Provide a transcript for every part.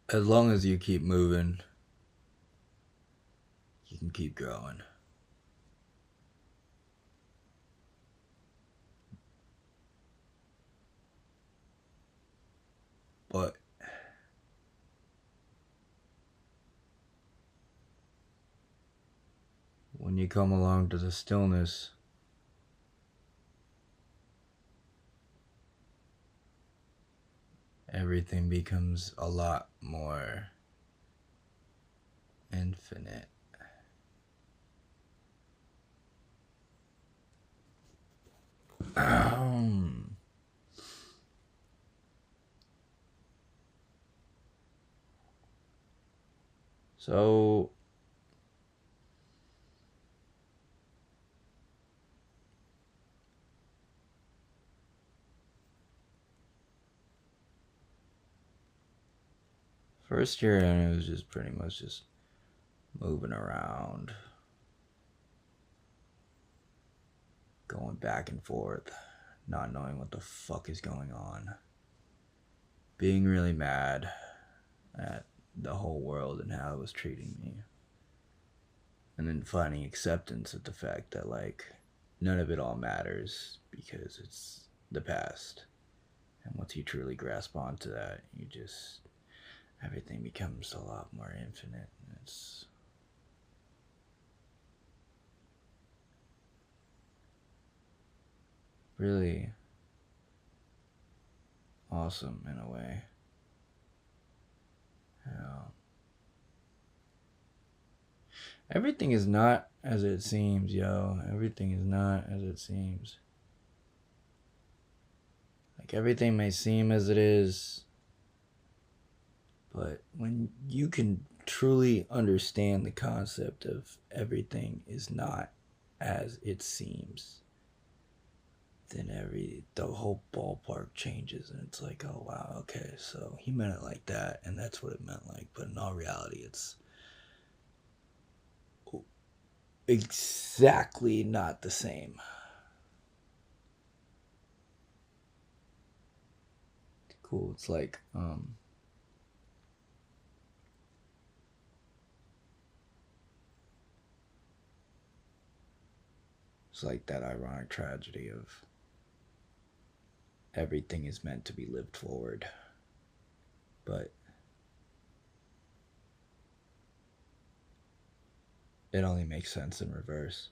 As long as you keep moving, you can keep growing. But when you come along to the stillness, everything becomes a lot more infinite. So, first year, it was just pretty much just moving around, going back and forth, not knowing what the fuck is going on, being really mad at the whole world and how it was treating me, and then finding acceptance at the fact that, like, none of it all matters because it's the past. And once you truly grasp onto that, you just, everything becomes a lot more infinite. It's really awesome in a way. Everything is not as it seems, yo. Everything is not as it seems. Like, everything may seem as it is, but when you can truly understand the concept of everything is not as it seems, then the whole ballpark changes, and it's like, oh wow, okay, so he meant it like that, and that's what it meant like. But in all reality, it's exactly not the same. Cool. It's like it's like that ironic tragedy of everything is meant to be lived forward, but it only makes sense in reverse.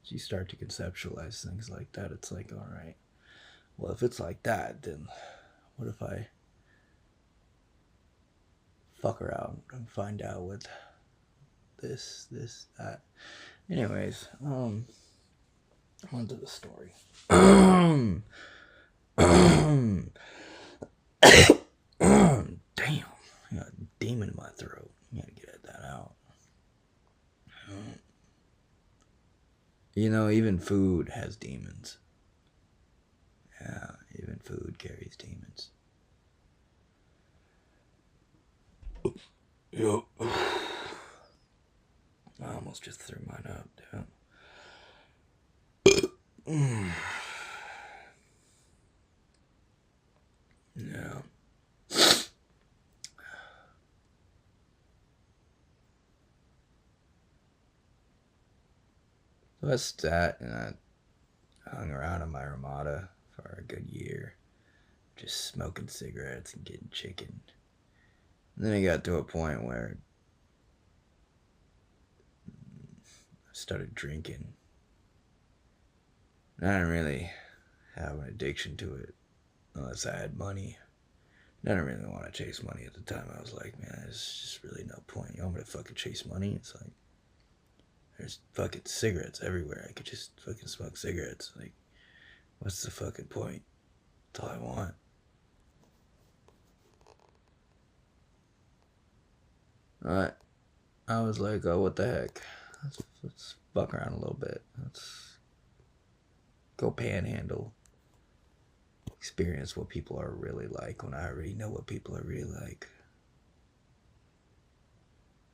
So you start to conceptualize things like that. It's like, all right, well, if it's like that, then what if I fuck around and find out what this, that. Anyways, onto the story. Damn, I got a demon in my throat. I gotta get that out. You know, even food has demons. Yeah, even food carries demons. Yep. I almost just threw mine up, damn. Yeah. So that's that, and I hung around in my Ramada for a good year, just smoking cigarettes and getting chicken. And then it got to a point where I started drinking. And I didn't really have an addiction to it unless I had money. I didn't really want to chase money at the time. I was like, man, there's just really no point. You want me to fucking chase money? It's like, there's fucking cigarettes everywhere. I could just fucking smoke cigarettes. Like, what's the fucking point? That's all I want. Alright. I was like, oh, what the heck? Let's fuck around a little bit. Let's go panhandle. Experience what people are really like when I already know what people are really like.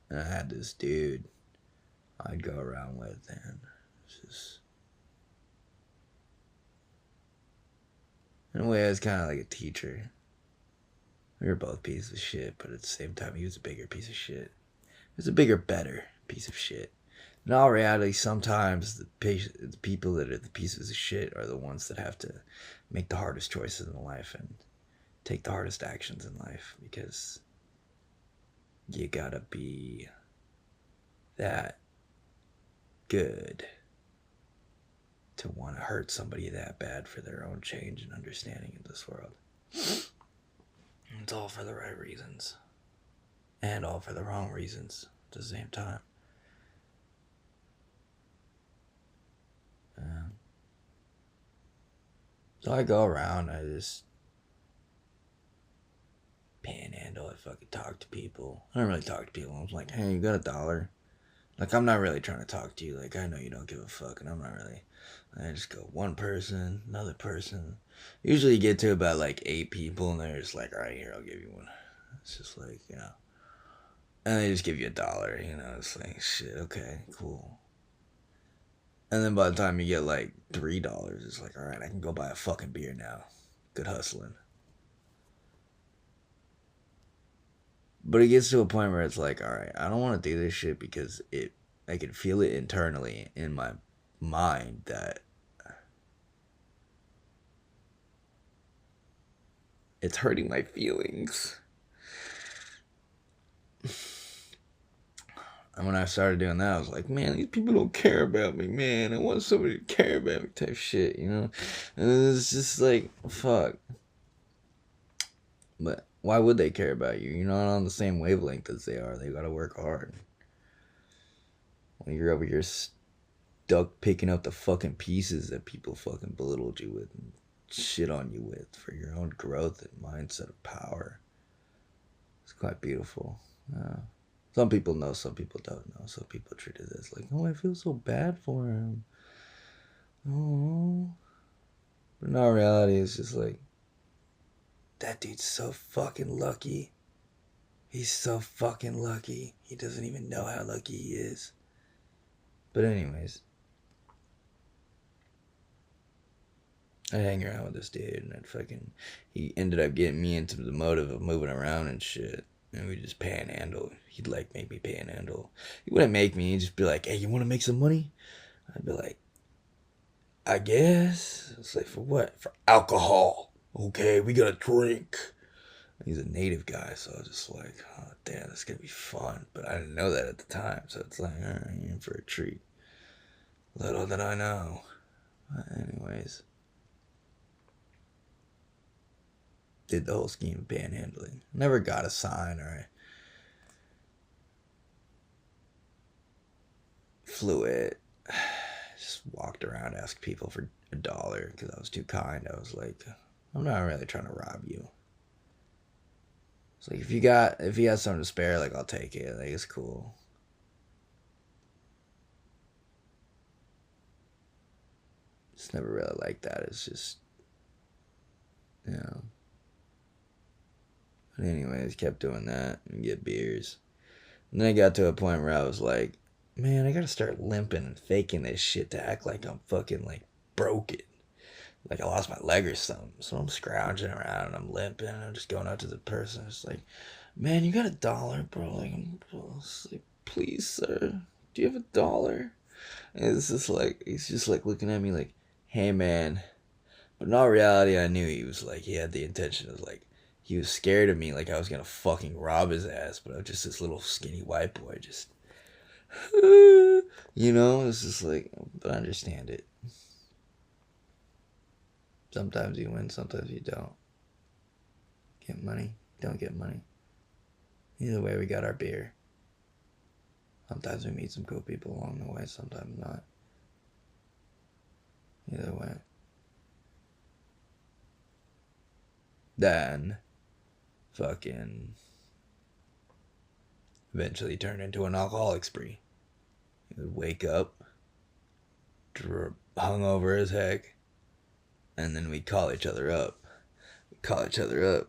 And I had this dude I'd go around with, and it's just In a way, I was kind of like a teacher. We were both pieces of shit, but at the same time, he was a bigger piece of shit. He was a bigger, better piece of shit. In all reality, sometimes the people that are the pieces of shit are the ones that have to make the hardest choices in life and take the hardest actions in life, because you gotta be that good to want to hurt somebody that bad for their own change and understanding in this world. It's all for the right reasons. And all for the wrong reasons at the same time. So I go around, I just panhandle, I fucking talk to people. I don't really talk to people. I'm like, hey, you got $1? Like, I'm not really trying to talk to you. Like, I know you don't give a fuck, and I'm not really. I just go one person, another person. Usually you get to about like 8 people, and they're just like, all right, here, I'll give you one. It's just like, you know. And they just give you $1, you know. It's like, shit, okay, cool. And then by the time you get like $3, it's like, all right, I can go buy a fucking beer now. Good hustling. But it gets to a point where it's like, all right, I don't want to do this shit because I can feel it internally in my mind that it's hurting my feelings. And when I started doing that, I was like, man, these people don't care about me, man. I want somebody to care about me type shit, you know? And it's just like, fuck. But why would they care about you? You're not on the same wavelength as they are. They gotta work hard. When you're over here stuck picking up the fucking pieces that people fucking belittled you with and shit on you with for your own growth and mindset of power. It's quite beautiful. Some people know, some people don't know. Some people treat it as like, oh, I feel so bad for him. Oh. But in all reality, it's just like, that dude's so fucking lucky. He's so fucking lucky. He doesn't even know how lucky he is. But anyways, I hang around with this dude, and he ended up getting me into the motive of moving around and shit. And we just panhandle. He'd like make me panhandle. He wouldn't make me. He'd just be like, hey, you want to make some money? I'd be like, I guess. It's like, for what? For alcohol. Okay, we gotta drink. He's a native guy, so I was just like, oh, damn, this is gonna be fun. But I didn't know that at the time, so it's like, all right, you're in for a treat. Little did I know. Anyways. Did the whole scheme of panhandling. Never got a sign or flew it. Just walked around, asked people for $1 because I was too kind. I was like, I'm not really trying to rob you. It's like, if you got something to spare, like, I'll take it. Like, it's cool. It's never really like that. It's just, you know. But anyways, kept doing that and get beers. And then I got to a point where I was like, man, I gotta start limping and faking this shit to act like I'm fucking, like, broken. Like I lost my leg or something. So I'm scrounging around and I'm limping. And I'm just going up to the person. It's like, man, you got $1, bro? Like, like, please, sir, do you have $1? And it's just like, he's just like looking at me like, hey, man. But in all reality, I knew he had the intention of like, he was scared of me, like I was gonna fucking rob his ass. But I was just this little skinny white boy, just, you know, it's just like, but I understand it. Sometimes you win, sometimes you don't. Get money, don't get money. Either way, we got our beer. Sometimes we meet some cool people along the way, sometimes not. Either way. Then, fucking, eventually turned into an alcoholic spree. He would wake up, hungover as heck, and then we'd call each other up.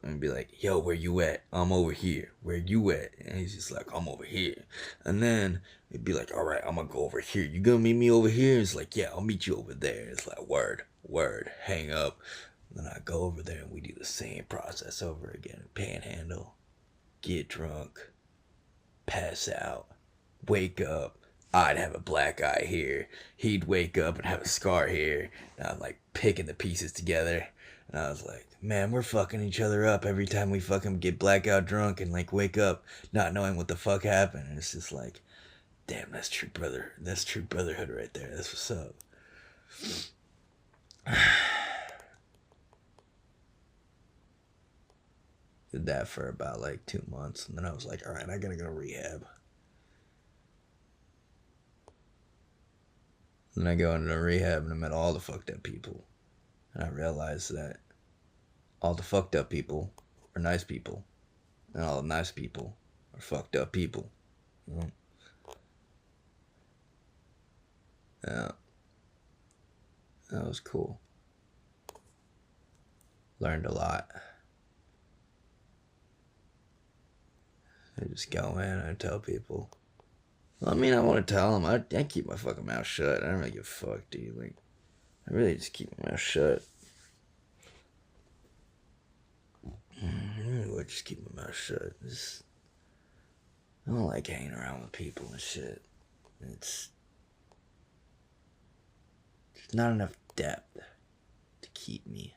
And be like, yo, where you at? I'm over here. Where you at? And he's just like, I'm over here. And then it'd be like, all right, I'm gonna go over here. You gonna meet me over here? It's like, yeah, I'll meet you over there. It's like, word, hang up. Then I go over there and we do the same process over again. Panhandle, get drunk, pass out, wake up. I'd have a black eye here. He'd wake up and have a scar here. And I'm like picking the pieces together. And I was like, man, we're fucking each other up every time we fucking get blackout drunk and like wake up not knowing what the fuck happened. And it's just like, damn, that's true brother. That's true brotherhood right there. That's what's up. Did that for about like 2 months, and then I was like, all right, I gotta go to rehab. And then I go into rehab and I met all the fucked up people. And I realized that all the fucked up people are nice people. And all the nice people are fucked up people. You know? Yeah. That was cool. Learned a lot. I just go in and I tell people. Well, I mean, I want to tell them. I keep my fucking mouth shut. I don't really give a fuck, dude. Like, I really just keep my mouth shut. I really would just keep my mouth shut. I don't like hanging around with people and shit. It's there's not enough depth to keep me.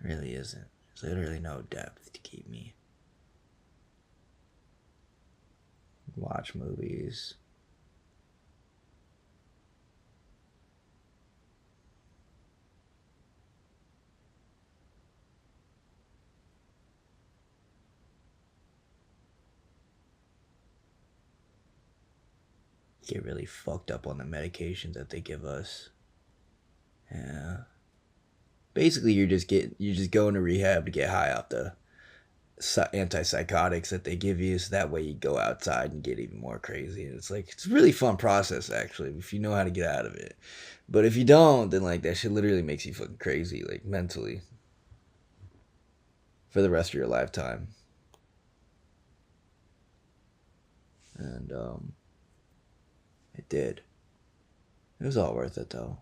It really isn't. There's literally no depth to keep me. Watch movies. Get really fucked up on the medications that they give us. Yeah. Basically, you're just going to rehab to get high off the antipsychotics that they give you, so that way you go outside and get even more crazy. And it's like, it's a really fun process actually if you know how to get out of it. But if you don't, then like that shit literally makes you fucking crazy, like mentally, for the rest of your lifetime. And it did. It was all worth it though.